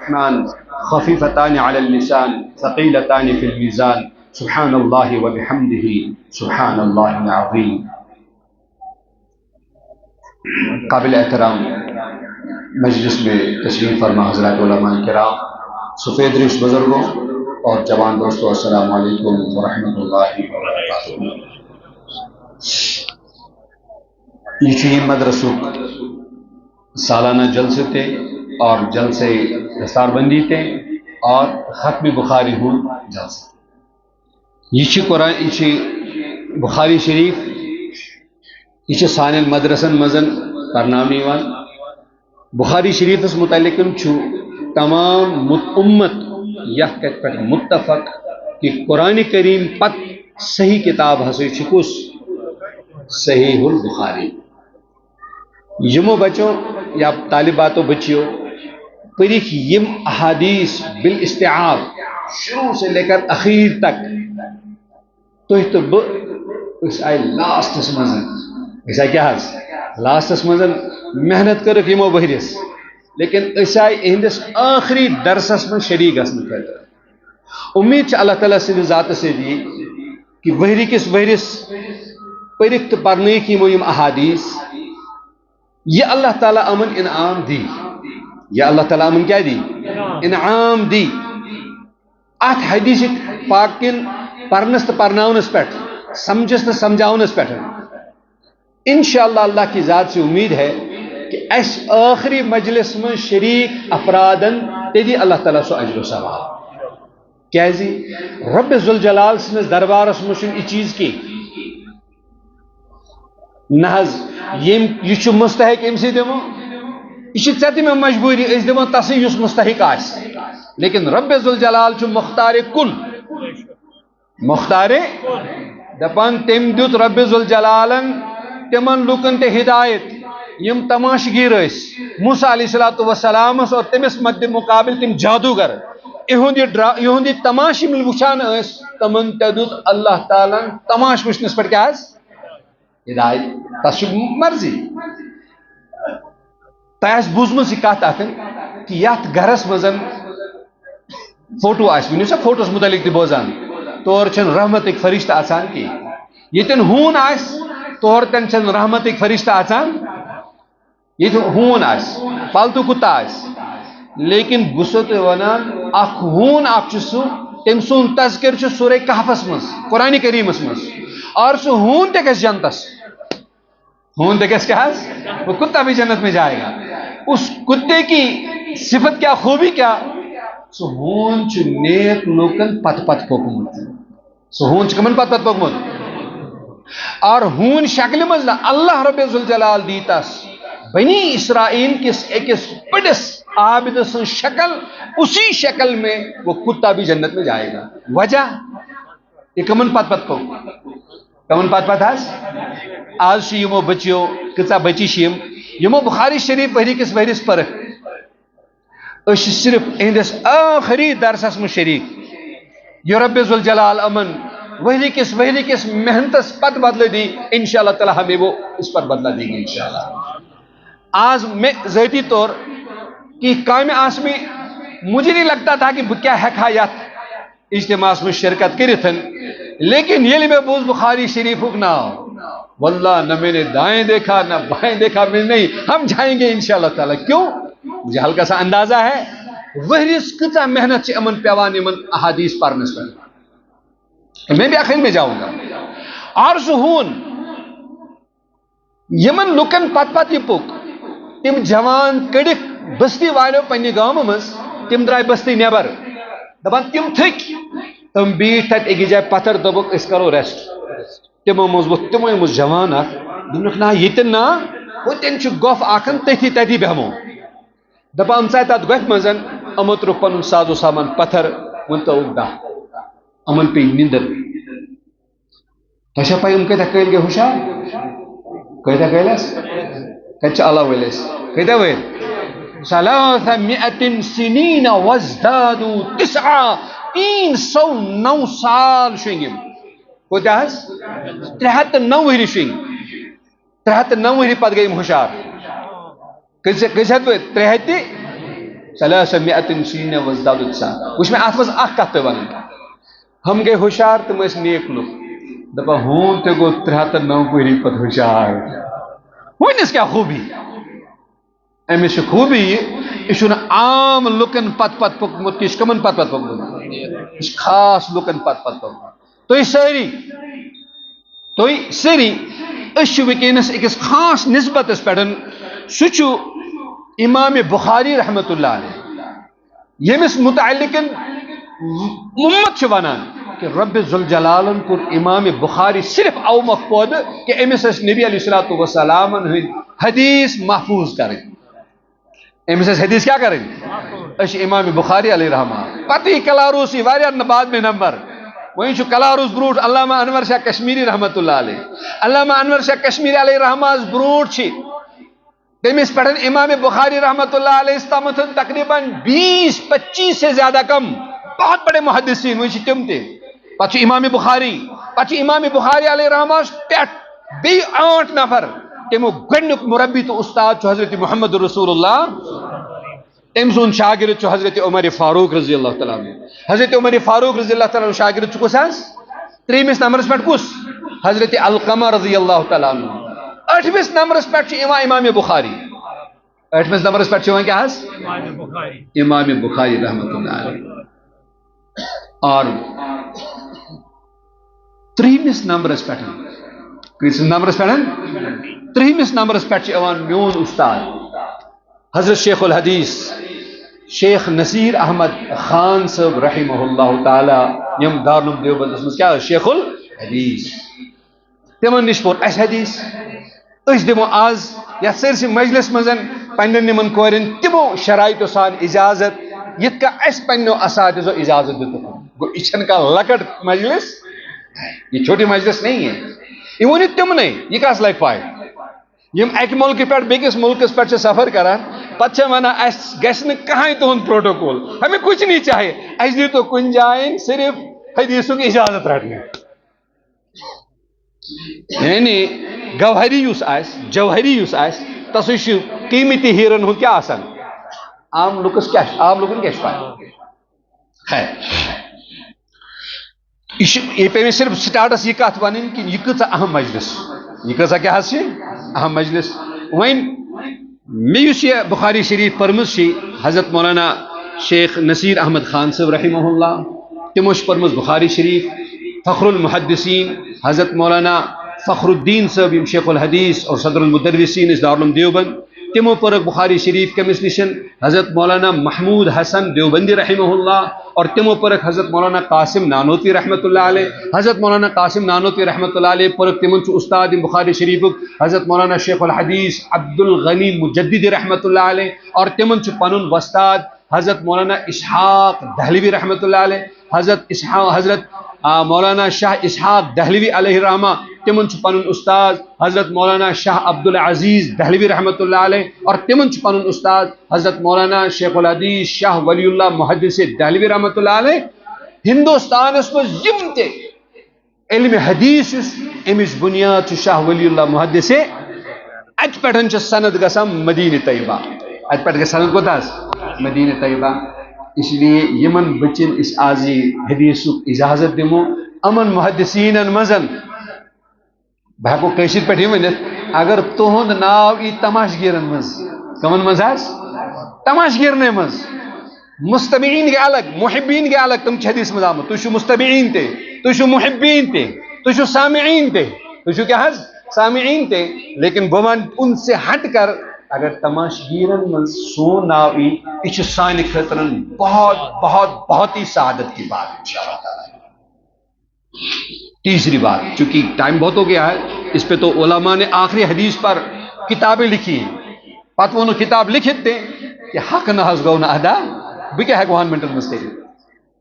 الرحمن خفيفتان على اللسان ثقيلتان في الميزان سبحان الله وبحمده سبحان الله العظيم. قابل احترام مجلس میں تشریف فرما حضرات علماء کرام، سفید ریش بزرگوں اور جوان دوستوں، السلام علیکم ورحمۃ اللہ وبرکاتہ. یہ مدرسوں سالانہ جلسے تھے اور جلسے دستار بندی تھے اور ختم بخاری ہوں جلسے. یہ قرآن، یہ بخاری شریف، یہ سان مدرسن مزن پرناونہ یوان. بخاری شریف متعلق تمام امت یت کت پہ متفق کہ قرآن کریم پت صحیح کتاب ہسا کس صحیح البخاری. یمو بچوں یا طالباتو بچیو پرکھ یم احادیث بالاستیعاب شروع سے لے کر اخیر تک. تھی تو بس آئی لاسٹس مزن کیا لاسٹس مزن محنت کرک یمو ورس، لیکن اس آئی اہندس آخری درسس من شریک گھن خاطر. امید اللہ تعالیٰ سند ذات سے دی کہ وہری کس ورس پرک تو پرنک یم احادیث، یہ اللہ تعالیٰ امن انعام دی. یہ اللہ تعالیٰ امن کیا دی؟ انعام دی. ات حدیث پاکن پرنس تو پرناونس پہ، سمجھس تو سمجھاونس پہ انشاءاللہ اللہ کی ذات سے امید ہے کہ اس آخری مجلس میں شریک افرادن تیدی اللہ تعالیٰ سو اجر و ثواب. کیازی رب ذوالجلال سنس دربارس مشن یہ چیز کی نہز یہ مستحق ام سی دمو، یہ ٹھے میں مجبوری اس دمو تسی اس مستحق آس. لیکن رب ذوالجلال مختار کل، مختار دپان تم دیت رب ذوالجلالن تمن لوکن تے ہدایت یم تماشگیر اس موسیٰ علیہ السلام اور تمس مد مقابل تم جادوگر یہندی تماشی مل وچان اس تمن تدت اللہ تعالیٰ تماش وچنس پر کیا ہے ہدایت. تس مرضی تس بوزم یہ کت اتن کہ یت گھرس مزن فوٹو آس ونو سا فوٹوس متعلق تہ بوزان تور چھن رحمتک فرشتہ آسان کی، یتن ہون آس تور تن چھن رحمتک فرشتہ آسان. یہ ہون آس پالتو کتا آس، لیکن بسو تو ونان اخ ہون اخ سہ تم سن تذکر سورہ کہفس مز قرآن کریمس مز، اور سہ ہون تے گھس جنتس. ہون تے گھس کیا وہ کتا بھی جنت میں جائے گا. اس کتے کی صفت کیا، خوبی کیا؟ سہ ہون نیک لوکن پت پت پوکمت. سہ ہون کمن پت پت پوکمت. اور ہون شکل مز اللہ رب ذوالجلال دیتس بنی اسرائیل کس ایکس بڑس عابد سن شکل، اسی شکل میں وہ کتا بھی جنت میں جائے گا. وجہ یہ کمن پت پت پوک کمن پت پت آج یمو بچیو کتا بچی یمو بخاری شریف وہری کس وہرس پر صرف اہندس آخری درسس میں شریک. یہ رب ذوالجلال امن وہری کس محنتس پت بدل دی انشاءاللہ تعالی ہمیں وہ اس پر بدلہ دیں گے انشاءاللہ. آج میں ذاتی طور کی کام آس میں مجھے نہیں لگتا تھا کہ کیا ہیکھا یت اجتماع میں شرکت کرتن، لیکن یہ میں بوز بخاری شریف ناؤ واللہ نہ میں نے دائیں دیکھا نہ بائیں دیکھا. میں نہیں، ہم جائیں گے انشاءاللہ تعالی. کیوں؟ مجھے ہلکا سا اندازہ ہے وہرس کتا محنت سے امن پیوان امن احادیث پڑھنے پر. میں بھی آخر میں جاؤں گا. اور سہون یمن لکن پت پت یہ پک تم جوان کڑک بستی والو پنہ گام مز تم درائے بستی نیبر دپان تم تھک تم بیٹھ تت ایک جائے پتھر دبک اس کرو ریسٹ. تمو مز وہ تمو مز جوان اخ دنک نا یتن نا وہ تن چھ گوف آکھن تتی بہمو دپان ژا تت گوف مزن امت رو پن ساز و سامان پتھر ون تو دا امن پہ نندر. تشا پائی کتا قیل گئے ہوشار کتا قیلس کچھ اللہ ویلس کتا ویل 300 سنین وازدادوا 309 سال شنگم کوتا ہے 309 ؤری شنگ 309 ؤری پتہ گئی ہوشار کس 300 300 سنين وازدادوا 9 وش میں ات مز اخ کت ون ہم گئے ہوشیار تم اس نیک لوگ دپا ہون تے گو 309 پوری پت ہوشیار ونس کیا خوبی امس خوبی یہ عام لکن پت پت پکمت یہ کمن پت پت پکمت یہ خاص لکن پت پت پکمت تھی سری ونکس اکس خاص نسبت پہ سہ امام بخاری رحمت اللہ علیہ یمس متعلق امت ونان کہ رب ذوالجلال کور امام بخاری صرف او مقصود کہ امس نبی علیہ الصلوۃ والسلام حدیث محفوظ کریں امس حدیث کیا کریں امام بخاری علیہ رحمہ پتہ کلاروسی واریاہ بعد میں نمبر وہیں کلاروس بروٹ علامہ انور شاہ کشمیری رحمت اللہ علیہ علامہ انور شاہ کشمیری علیہ رحمہ بروٹ تمس پہ امام بخاری رحمت اللہ علیہ استامت تقریباً 20-25 سے زیادہ کم بہت بڑے محدثین وہیں تم تے پتہ امام بخاری علیہ رحمہ پہ 8 نفر تمو گڈنک مربی تو استاد حضرت محمد رسول اللہ تم سن شاگرد حضرت عمر فاروق رضی اللہ تعالیٰ عنہ حضرت عمر فاروق رضی اللہ تعالیٰ عنہ شاگرد کس 3 نمبرس پہ کس حضرت علقمہ رضی اللہ تعالیٰ عنہ 8 نمبرس پہ امام بخاری 8 نمبرس پہ کیا امام بخاری رحمت اللہ علیہ اور 3 نمبرس پہ کس نمبرس پہ 3 نمبرس پہ میون استاد حضرت شیخ الحدیث شیخ نصیر احمد خان صاحب رحمہ اللہ تعالی یم دارالعلوم دیوبند مز کیا شیخ الحدیث تمن نش پور اس حدیث اس دمو آز یا سرسی مجلس مزن پنن نمن کورن تمو شرائط سان اجازت یت کا اس پنو اساتذہ اجازت دیت گو اچھن کا لکٹ مجلس یہ چھوٹی مجلس نہیں ہے یہ ونی تم نہیں یہ کاس لائک پائے یم ایک ملک پہ بیکس ملکس پہ سفر کران پتہ ونان اس گھس نہ کہاں تہد پروٹوکول ہمیں کچھ نہیں چاہیے اس دی تو کن جائیں صرف حدیثوں کی اجازت رٹنے یعنی گوہری جوہری تس قیمتی ہیرن ہوں کیا آسان عام لوگن کیا پائے خیر یہ پہ صرف سٹارٹس یہ کت ون کہ یہ کتا اہم مجلس یہ کتا کیا اہم مجلس وین میس یہ بخاری شریف پرمز حضرت مولانا شیخ نصیر احمد خان صاحب رحمہ اللہ تمو پرمز بخاری شریف فخر المحدثین حضرت مولانا فخر الدین صاحب شیخ الحدیث اور صدر المدرسین اس دارالعلوم دیوبند تمو پر بخاری شریف کمس نشن حضرت مولانا محمود حسن دیوبندی رحمہ اللہ اور تمو پر حضرت مولانا قاسم نانوتی رحمۃ اللہ علیہ حضرت مولانا قاسم نانوتی رحمۃ اللہ علیہ پر تمن استاد بخاری شریف حضرت مولانا شیخ الحدیث عبد الغنی مجددی رحمۃ اللہ علیہ اور تمن پنن وستاد حضرت مولانا اسحاق دہلوی رحمۃ اللہ علیہ حضرت مولانا شاہ اسحاق دہلوی علیہ الرحمہ تمن پن استاد حضرت مولانا شاہ عبد العزیز دہلوی رحمۃ اللہ علیہ اور تمن پن استاد حضرت مولانا شیخ الحدیث شاہ ولی اللہ محدث دہلوی رحمۃ اللہ علیہ ہندوستان یم تے علم حدیث امچ بنیاد شاہ ولی اللہ محدث ات پہ سند گسان مدینہ طیبہ ات پہ سند کوتا مدینہ طیبہ اس لیے یمن بچن اس آزی حدیث اجازت دمو امن محدثین مزن بہو کشیر پہ ونت اگر تہد ناو ای تماش گیرن مز کمن مز تماش گیرنے مز مستمعین کے الگ محبین کے الگ تم حدیث مز آمد تھی مستمعین تے تھی محبین تے تھی سامعین تے تھی کیا سامعین تے لیکن بوان ان سے ہٹ کر اگر تماشگیرن من سون ناو یہ سان خطر بہت بہت بہت ہی سعادت کی بات انشاءاللہ تعالی. تیسری بات چونکہ ٹائم بہت ہو گیا ہے اس پہ تو علماء نے آخری حدیث پر کتابیں لکھی ہیں پتہ وہ کتاب لکھت تے کہ حق نہ حس گو نہ ادا بکہ ہیکو 1 منٹ مز کر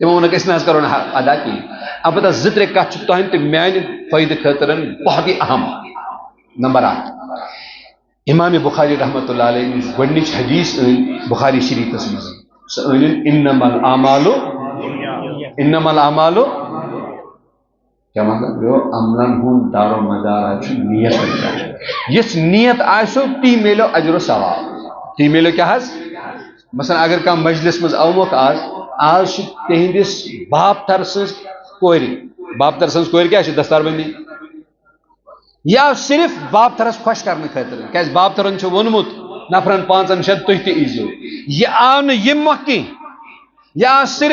تمو ون کس نہ کرو نہ ادا کی البتہ زتر کت تہند تو میان فائدہ خاطر بہت ہی اہم. نمبر 8 امام بخاری رحمۃ اللہ علیہ گۄڈنِچ حدیث بخاری شریفس مز انما الاعمال کیا مطلب عملن ہند دار و مدار نیت یس نیت آسو تی میلو اجر و ثواب تی میلو کیا مثلا اگر کم مجلس مز آمک آز تہندس باپ تر سن کور باپ تر سن کور کیا دستار بندی یہ آو صرف باپ ترس خوش کرنے خاطر کیاز باپ ترن وونمت نفرن 5 6 تھی تہ ایزو یہ آو نہ یہ موقع یہ آو صرف